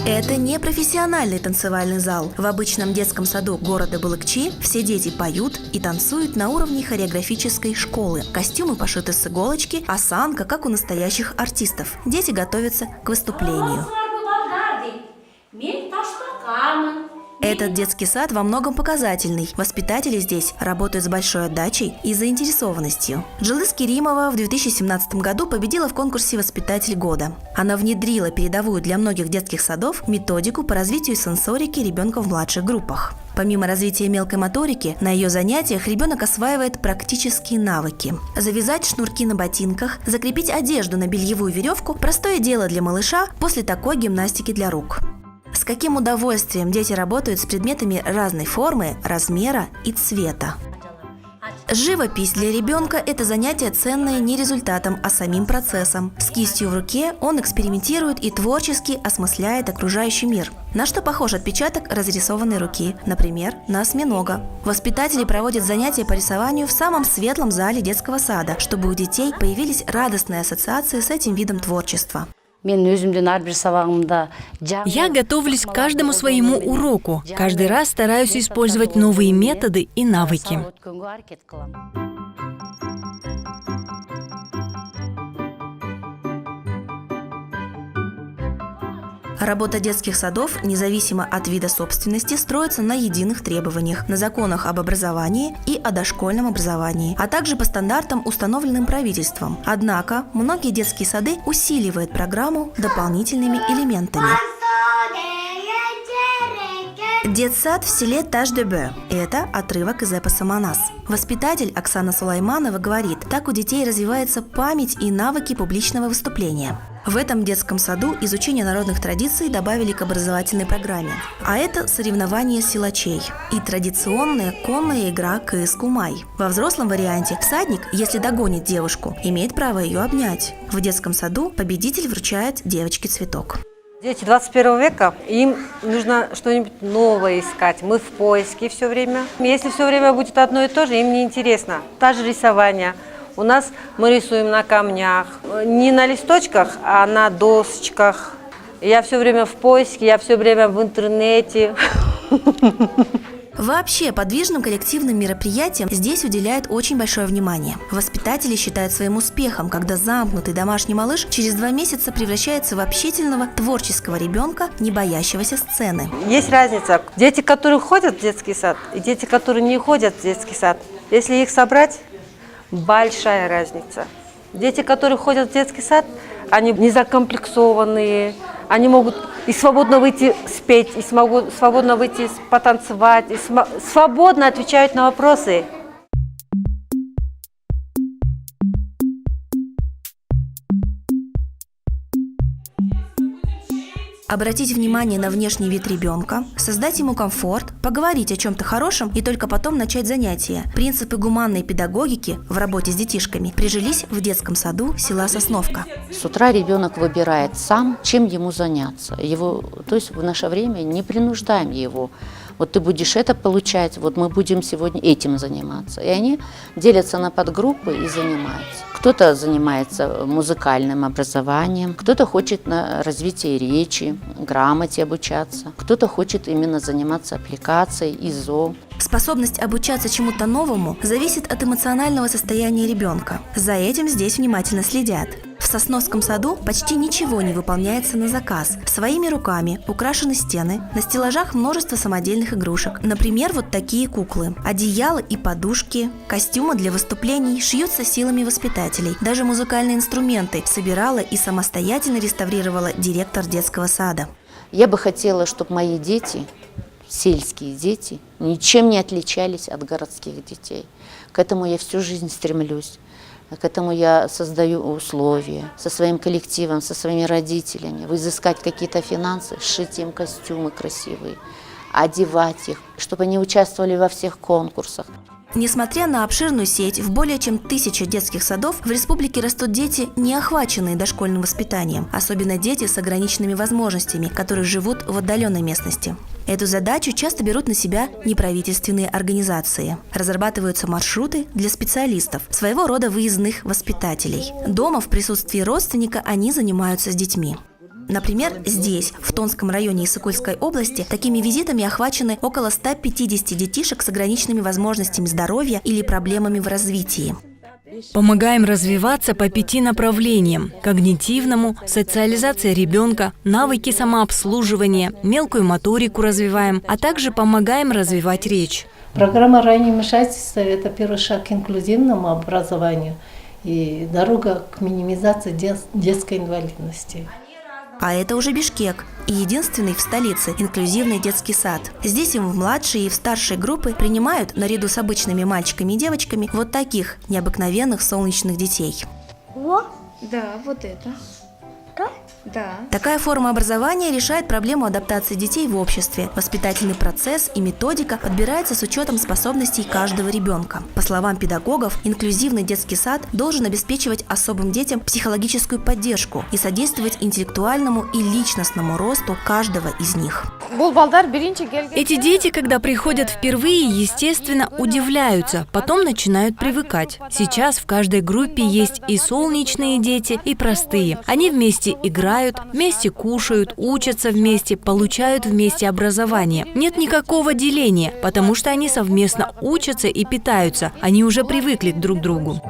Это не профессиональный танцевальный зал. В обычном детском саду города Балыкчи все дети поют и танцуют на уровне хореографической школы. Костюмы пошиты с иголочки, осанка, как у настоящих артистов. Дети готовятся к выступлению. Этот детский сад во многом показательный. Воспитатели здесь работают с большой отдачей и заинтересованностью. Джилыс Керимова в 2017 году победила в конкурсе «Воспитатель года». Она внедрила передовую для многих детских садов методику по развитию сенсорики ребенка в младших группах. Помимо развития мелкой моторики, на ее занятиях ребенок осваивает практические навыки. Завязать шнурки на ботинках, закрепить одежду на бельевую веревку – простое дело для малыша после такой гимнастики для рук. С каким удовольствием дети работают с предметами разной формы, размера и цвета. Живопись для ребенка – это занятие ценное не результатом, а самим процессом. С кистью в руке он экспериментирует и творчески осмысляет окружающий мир. На что похож отпечаток разрисованной руки? Например, на осьминога. Воспитатели проводят занятия по рисованию в самом светлом зале детского сада, чтобы у детей появились радостные ассоциации с этим видом творчества. Я готовлюсь к каждому своему уроку. Каждый раз стараюсь использовать новые методы и навыки. Работа детских садов, независимо от вида собственности, строится на единых требованиях, на законах об образовании и о дошкольном образовании, а также по стандартам, установленным правительством. Однако, многие детские сады усиливают программу дополнительными элементами. Детсад в селе Таш-де-Бе – это отрывок из эпоса «Манас». Воспитатель Оксана Сулайманова говорит, так у детей развивается память и навыки публичного выступления. В этом детском саду изучение народных традиций добавили к образовательной программе. А это соревнования силачей и традиционная конная игра кыс-кумай. Во взрослом варианте всадник, если догонит девушку, имеет право ее обнять. В детском саду победитель вручает девочке цветок. Дети 21 века, им нужно что-нибудь новое искать. Мы в поиске все время. Если все время будет одно и то же, им неинтересно. Та же рисование. У нас мы рисуем на камнях, не на листочках, а на досочках. Я все время в поиске, я все время в интернете. Вообще, подвижным коллективным мероприятиям здесь уделяют очень большое внимание. Воспитатели считают своим успехом, когда замкнутый домашний малыш через 2 месяца превращается в общительного, творческого ребенка, не боящегося сцены. Есть разница. Дети, которые ходят в детский сад, и дети, которые не ходят в детский сад. Если их собрать, большая разница. Дети, которые ходят в детский сад, они не закомплексованные, они могут и свободно выйти спеть, и смогут свободно выйти потанцевать, и свободно отвечают на вопросы. Обратить внимание на внешний вид ребенка, создать ему комфорт, поговорить о чем-то хорошем и только потом начать занятия. Принципы гуманной педагогики в работе с детишками прижились в детском саду села Сосновка. С утра ребенок выбирает сам, чем ему заняться. То есть в наше время не принуждаем его. Вот ты будешь это получать, вот мы будем сегодня этим заниматься. И они делятся на подгруппы и занимаются. Кто-то занимается музыкальным образованием, кто-то хочет на развитие речи, грамоте обучаться, кто-то хочет именно заниматься аппликацией, ИЗО. Способность обучаться чему-то новому зависит от эмоционального состояния ребенка. За этим здесь внимательно следят. В Сосновском саду почти ничего не выполняется на заказ. Своими руками украшены стены, на стеллажах множество самодельных игрушек. Например, вот такие куклы. Одеяла и подушки, костюмы для выступлений шьются силами воспитателей. Даже музыкальные инструменты собирала и самостоятельно реставрировала директор детского сада. Я бы хотела, чтобы мои дети, сельские дети, ничем не отличались от городских детей. К этому я всю жизнь стремлюсь. К этому я создаю условия со своим коллективом, со своими родителями, изыскать какие-то финансы, сшить им костюмы красивые. одевать их, чтобы они участвовали во всех конкурсах. Несмотря на обширную сеть в более чем 1000 детских садов, в республике растут дети, не охваченные дошкольным воспитанием, особенно дети с ограниченными возможностями, которые живут в отдаленной местности. Эту задачу часто берут на себя неправительственные организации. Разрабатываются маршруты для специалистов, своего рода выездных воспитателей. Дома в присутствии родственника они занимаются с детьми. Например, здесь, в Тонском районе Иссык-Кульской области, такими визитами охвачены около 150 детишек с ограниченными возможностями здоровья или проблемами в развитии. Помогаем развиваться по 5 направлениям – когнитивному, социализация ребенка, навыки самообслуживания, мелкую моторику развиваем, а также помогаем развивать речь. Программа раннего вмешательства – это первый шаг к инклюзивному образованию и дорога к минимизации детской инвалидности. А это уже Бишкек и единственный в столице инклюзивный детский сад. Здесь им в младшие и в старшие группы принимают, наряду с обычными мальчиками и девочками, вот таких необыкновенных солнечных детей. Да, вот это. Да. Такая форма образования решает проблему адаптации детей в обществе. Воспитательный процесс и методика подбираются с учетом способностей каждого ребенка. По словам педагогов, инклюзивный детский сад должен обеспечивать особым детям психологическую поддержку и содействовать интеллектуальному и личностному росту каждого из них. Эти дети, когда приходят впервые, естественно, удивляются, потом начинают привыкать. Сейчас в каждой группе есть и солнечные дети, и простые. Они вместе играют, вместе кушают, учатся вместе, получают вместе образование. Нет никакого деления, потому что они совместно учатся и питаются. Они уже привыкли друг к другу.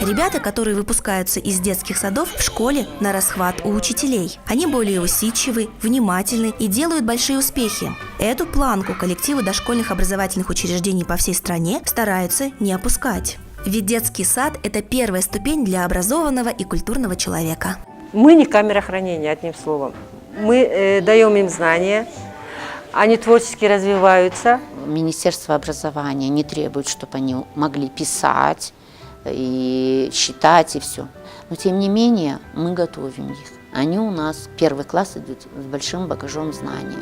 Ребята, которые выпускаются из детских садов, в школе на расхват у учителей. Они более усидчивы, внимательны и делают большие успехи. Эту планку коллективы дошкольных образовательных учреждений по всей стране стараются не опускать. Ведь детский сад – это первая ступень для образованного и культурного человека. Мы не камера хранения, одним словом. Мы даем им знания, они творчески развиваются. Министерство образования не требует, чтобы они могли писать и считать, и все. Но тем не менее мы готовим их. Они у нас первый класс идут с большим багажом знаний.